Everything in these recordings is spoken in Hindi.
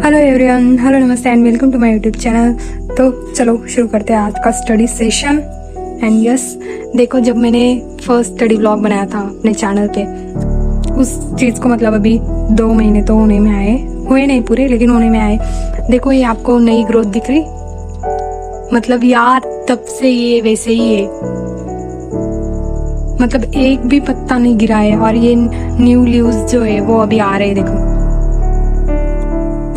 हेलो एवरीवन, हेलो नमस्ते and welcome to my YouTube channel. तो चलो शुरू करते हैं आज का स्टडी सेशन। एंड यस, देखो जब मैंने फर्स्ट स्टडी व्लॉग बनाया था अपने चैनल पे, उस चीज़ को मतलब अभी 2 महीने तो होने में आए, हुए नहीं पूरे लेकिन होने में आए। देखो ये आपको नई ग्रोथ दिख रही, मतलब यार तब से ये वैसे ही है, मतलब एक भी पत्ता नहीं गिरा है। और ये न्यू लीव्स जो है वो अभी आ रहे हैं, देखो।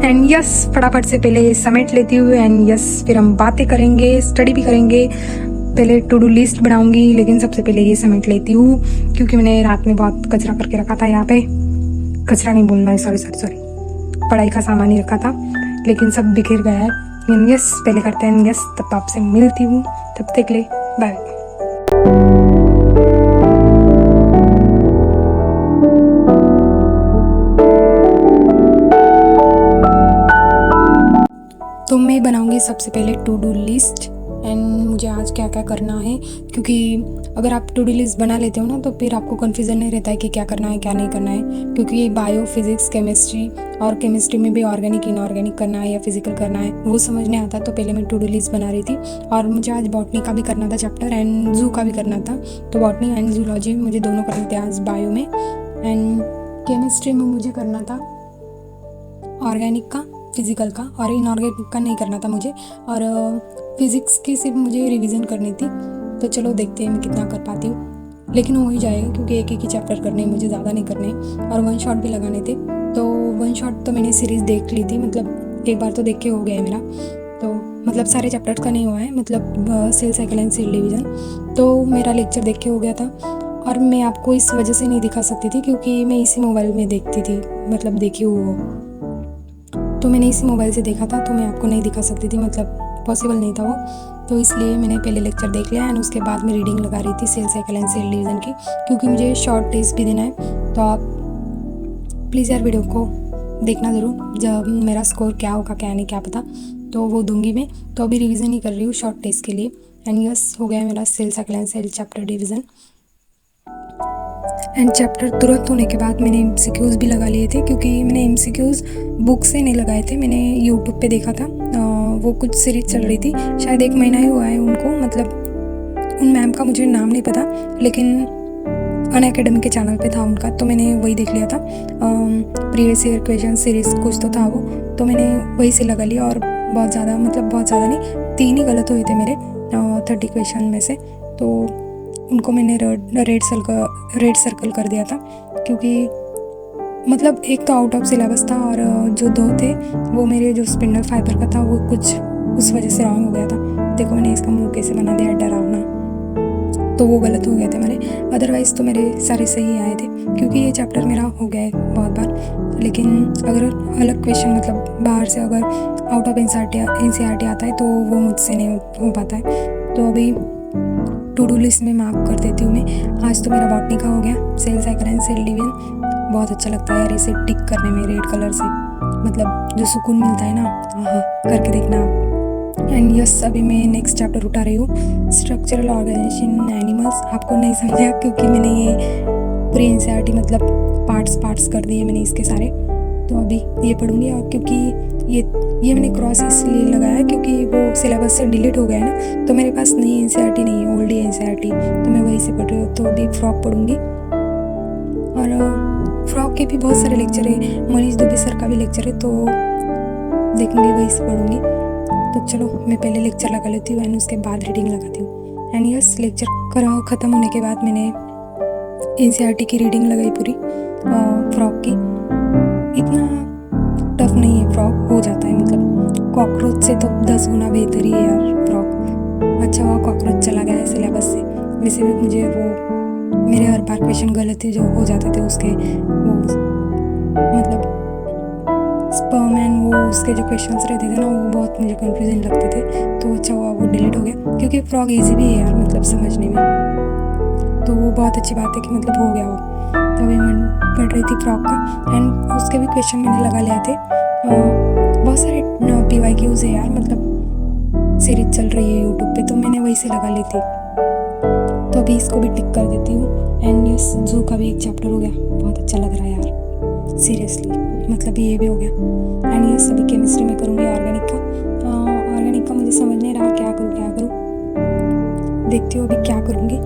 एंड यस, फटाफट से पहले ये समेट लेती हूँ। एंड यस, फिर हम बातें करेंगे, स्टडी भी करेंगे। पहले टू डू लिस्ट बनाऊंगी, लेकिन सबसे पहले ये समेट लेती हूँ क्योंकि मैंने रात में बहुत कचरा करके रखा था। यहाँ पे कचरा नहीं बोलना है, सॉरी, पढ़ाई का सामान ही रखा था, लेकिन सब बिखर गया है। एंड यस, पहले करते हैं यस, तब आपसे मिलती हूँ, तब तक ले बाय। तो मैं बनाऊंगी सबसे पहले टू डू लिस्ट एंड मुझे आज क्या क्या करना है, क्योंकि अगर आप टू डू लिस्ट बना लेते हो ना तो फिर आपको कन्फ्यूज़न नहीं रहता है कि क्या करना है क्या नहीं करना है। क्योंकि बायो, फिजिक्स, केमिस्ट्री और केमिस्ट्री में भी ऑर्गेनिक, इनऑर्गेनिक करना है या फिजिकल करना है वो समझ नहीं आता। तो पहले मैं टू डू लिस्ट बना रही थी और मुझे आज बॉटनी का भी करना था चैप्टर एंड जू का भी करना था। तो बॉटनी एंड जूलॉजी मुझे दोनों करने थे आज बायो में। एंड केमिस्ट्री में मुझे करना था ऑर्गेनिक का, फिजिकल का, और इनऑर्गेनिक का नहीं करना था मुझे। और फिज़िक्स की सिर्फ मुझे रिवीजन करनी थी। तो चलो देखते हैं मैं कितना कर पाती हूँ, लेकिन हो ही जाएगा क्योंकि एक ही चैप्टर करने हैं मुझे, ज़्यादा नहीं करने। और वन शॉट भी लगाने थे। तो वन शॉट तो मैंने सीरीज़ देख ली थी, मतलब एक बार तो देख के हो गया है मेरा। तो मतलब सारे चैप्टर्स का नहीं हुआ है, मतलब cell cycle and cell division तो मेरा लेक्चर देख के हो गया था। और मैं आपको इस वजह से नहीं दिखा सकती थी क्योंकि मैं इसी मोबाइल में देखती थी, मतलब देखी वो, तो मैंने इसी मोबाइल से देखा था, तो मैं आपको नहीं दिखा सकती थी, मतलब पॉसिबल नहीं था वो। तो इसलिए मैंने पहले लेक्चर देख लिया एंड उसके बाद मैं रीडिंग लगा रही थी cell cycle and cell division की, क्योंकि मुझे शॉर्ट टेस्ट भी देना है। तो आप प्लीज़ यार वीडियो को देखना ज़रूर, जब मेरा स्कोर क्या होगा क्या नहीं क्या पता, तो वो दूंगी मैं। तो अभी रिवीजन ही कर रही हूँ शॉर्ट टेस्ट के लिए। एंड यस, हो गया मेरा cell cycle and cell chapter division. And chapter तुरंत होने के बाद मैंने MCQs भी लगा लिए थे, क्योंकि मैंने MCQs बुक से नहीं लगाए थे, मैंने यूट्यूब पे देखा था। वो कुछ सीरीज चल रही थी, शायद 1 महीना ही हुआ है उनको, मतलब उन मैम का मुझे नाम नहीं पता, लेकिन अनअकैडमी के चैनल पे था उनका, तो मैंने वही देख लिया था। प्रीवियस ईयर क्वेश्चन सीरीज कुछ तो था वो, तो मैंने वही से लगा लिया। और बहुत ज़्यादा, मतलब बहुत ज़्यादा नहीं, 3 ही गलत हुए थे मेरे 30 क्वेश्चन में से। तो उनको मैंने रेड सर्कल कर दिया था, क्योंकि मतलब एक तो आउट ऑफ सिलेबस था और जो 2 थे वो मेरे जो स्पिंडल फाइबर का था वो कुछ उस वजह से रॉन्ग हो गया था। देखो मैंने इसका मुंह कैसे बना दिया, डरावना, तो वो गलत हो गए थे मेरे। अदरवाइज़ तो मेरे सारे सही आए थे, क्योंकि ये चैप्टर मेरा हो गया है बहुत बार। लेकिन अगर अलग क्वेश्चन, मतलब बाहर से अगर आउट ऑफ NCERT आता है तो वो मुझसे नहीं हो पाता है। तो अभी टू डू लिस्ट में मार्क कर देती हूँ मैं। आज तो मेरा बॉटनी का हो गया, cell cycle and cell division. बहुत अच्छा लगता है यार इसे टिक करने में रेड कलर से, मतलब जो सुकून मिलता है ना, हाँ करके देखना आप। एंड यस, अभी मैं नेक्स्ट चैप्टर उठा रही हूँ, स्ट्रक्चरल ऑर्गेनाइजेशन एनिमल्स। आपको नहीं समझा क्योंकि मैंने ये प्री NCERT मतलब पार्ट्स कर दिए मैंने इसके सारे। तो अभी ये पढ़ूंगी, और क्योंकि ये मैंने क्रॉस इसलिए लगाया क्योंकि वो सिलेबस से डिलीट हो गया है ना, तो मेरे पास नई NCERT नहीं है, ओल्ड NCERT, तो मैं वहीं से पढ़ रही हूँ। तो अभी फ्रॉक पढ़ूंगी, और फ्रॉक के भी बहुत सारे लेक्चर है, मनीष दुबे सर का भी लेक्चर है, तो देखूंगी, वहीं से पढ़ूंगी। तो चलो मैं पहले लेक्चर लगा लेती हूँ एंड उसके बाद रीडिंग लगाती हूँ। एंड यस, लेक्चर ख़त्म होने के बाद मैंने NCERT की रीडिंग लगाई पूरी फ्रॉक की। इतना टफ नहीं है, फ्रॉक हो जाता है, मतलब कॉकरोच से तो 10 गुना बेहतर ही है यार फ्रॉक। अच्छा हुआ कॉकरोच चला गया है सिलेबस से, वैसे भी मुझे वो मेरे हर बार क्वेश्चन गलत ही जो हो जाते थे उसके, वो मतलब स्पर्म एंड वो उसके जो क्वेश्चंस रहते थे ना, वो बहुत मुझे कंफ्यूजन लगते थे। तो अच्छा हुआ वो डिलीट हो गया, क्योंकि फ्रॉक ईजी भी है यार, मतलब समझने में, तो वो बहुत अच्छी बात है कि मतलब हो गया वो। तो अभी मैं पढ़ रही थी फ्रॉक का एंड उसके भी क्वेश्चन मैंने लगा लिए थे। बहुत सारे PYQs है यार, मतलब सीरीज चल रही है यूट्यूब पे, तो मैंने वहीं से लगा ली थी। तो अभी इसको भी टिक कर देती हूँ। एंड यस, जू का भी एक चैप्टर हो गया, बहुत अच्छा लग रहा है यार सीरियसली। मतलब ये भी हो गया। एंड यस अभी केमिस्ट्री में करूँगी ऑर्गेनिक का। ऑर्गेनिक का मुझे समझ नहीं रहा क्या करूँ, देखती हूँ अभी क्या करूँगी।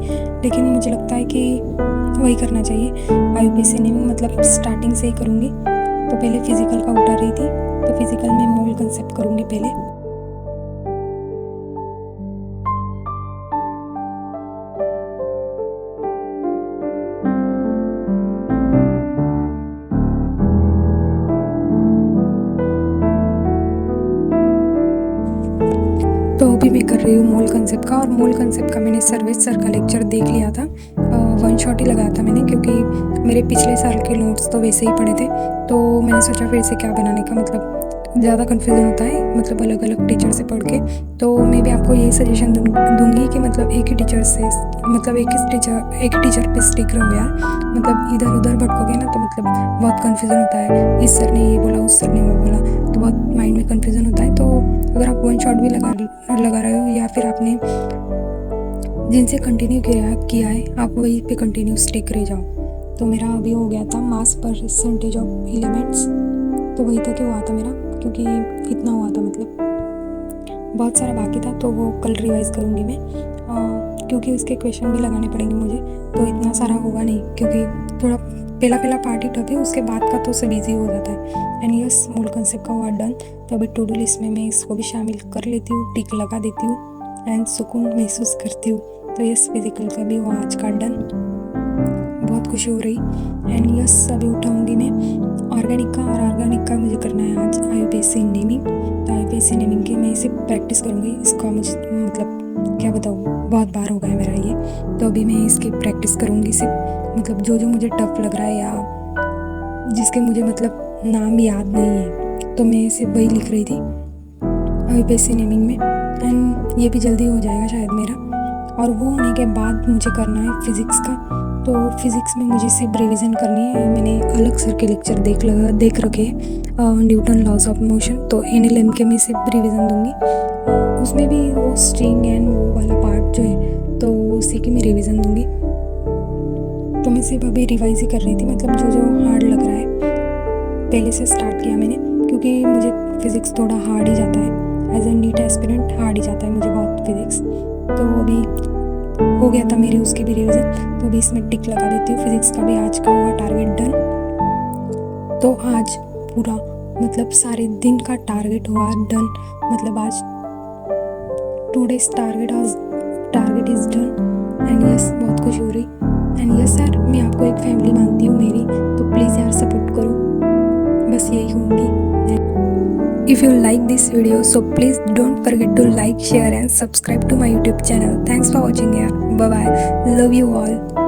लेकिन मुझे लगता है कि वही करना चाहिए, IUPAC नेमिंग, मतलब स्टार्टिंग से ही करूँगी। तो पहले फिज़िकल का उठा रही थी, तो फिज़िकल में मोल कंसेप्ट करूँगी पहले। तो अभी मैं कर रही हूँ मोल कंसेप्ट का। और मोल कंसेप्ट का मैंने सर्विस सर का लेक्चर देख लिया था, वन शॉट ही लगाया था मैंने, क्योंकि मेरे पिछले साल के नोट्स तो वैसे ही पड़े थे। तो मैंने सोचा फिर से क्या बनाने का, मतलब ज़्यादा कन्फ्यूज़न होता है मतलब अलग अलग टीचर से पढ़ के। तो मैं भी आपको यही सजेशन दूँगी कि मतलब एक ही टीचर से, मतलब एक ही टीचर पे स्टिक रहो यार। मतलब इधर उधर भटकोगे ना तो मतलब बहुत कन्फ्यूज़न होता है, इस सर ने ये बोला, उस सर ने वो बोला, तो बहुत माइंड में कन्फ्यूज़न होता है। तो अगर आप वन शॉट भी लगा रहे हो या फिर आपने जिनसे कंटिन्यू किया है आप वही पे कंटिन्यू स्टिक रह जाओ। तो मेरा अभी हो गया था मास परसेंटेज ऑफ एलिमेंट्स, तो वही तक ही हुआ था मेरा, क्योंकि इतना हुआ था, मतलब बहुत सारा बाकी था। तो वो कल रिवाइज़ करूँगी मैं, क्योंकि उसके क्वेश्चन भी लगाने पड़ेंगे मुझे। तो इतना सारा होगा नहीं, क्योंकि थोड़ा पहला पार्ट ही टफ है, उसके बाद का तो सब ईजी हो जाता है। एंड यस मोल कंसेप्ट का हुआ डन। तो अभी टू डू लिस्ट में मैं इसको भी शामिल कर लेती हूँ, टिक लगा देती हूँ एंड सुकून महसूस करती हूँ। तो यस फिज़िकल का भी हुआ आज का डन, बहुत खुशी हो रही। एंड यस अभी उठाऊँगी मैं ऑर्गेनिक का, और ऑर्गेनिक का मुझे करना है आज IUPAC नेमिंग। तो IUPAC नेमिंग की मैं इसे प्रैक्टिस करूँगी। इसका मुझे मतलब क्या बताऊँ, बहुत बार हो गया मेरा ये। तो अभी मैं इसकी प्रैक्टिस करूँगी सिर्फ, मतलब जो मुझे टफ लग रहा है या जिसके मुझे मतलब नाम याद नहीं है, तो मैं सिर्फ वही लिख रही थी IUPAC नेमिंग में। एंड ये भी जल्दी हो जाएगा शायद मेरा। और वो होने के बाद मुझे करना है फिज़िक्स का। तो फिज़िक्स में मुझे सिर्फ रिवीजन करनी है। मैंने अलग सर के लेक्चर देख रखे न्यूटन लॉज ऑफ मोशन, तो NLM के मैं सिर्फ रिवीजन दूंगी। उसमें भी वो स्ट्रिंग एंड वो वाला पार्ट जो है, तो उसी की मैं रिवीजन दूंगी। तो मैं सिर्फ अभी रिवाइज ही कर रही थी, मतलब जो हार्ड लग रहा है पहले से स्टार्ट किया मैंने, क्योंकि मुझे फ़िज़िक्स थोड़ा हार्ड ही जाता है। As a NEET aspirant hard ही जाता है मुझे बहुत फिज़िक्स। तो अभी हो गया था मेरी उसकी भी रिवीजन, तो अभी इसमें टिक लगा देती हूँ। फिज़िक्स का भी आज का हुआ टारगेट डन। तो आज पूरा मतलब सारे दिन का टारगेट हुआ डन, मतलब आज 2 days target is done. And yes बहुत खुशी हो रही। एंड यस यार मैं आपको एक फैमिली मानती हूँ मेरी, तो प्लीज़ यार सपोर्ट करो, बस यही होंगी। If you like this video, so please don't forget to like, share and subscribe to my YouTube channel. Thanks for watching. Yeah, bye bye. Love you all.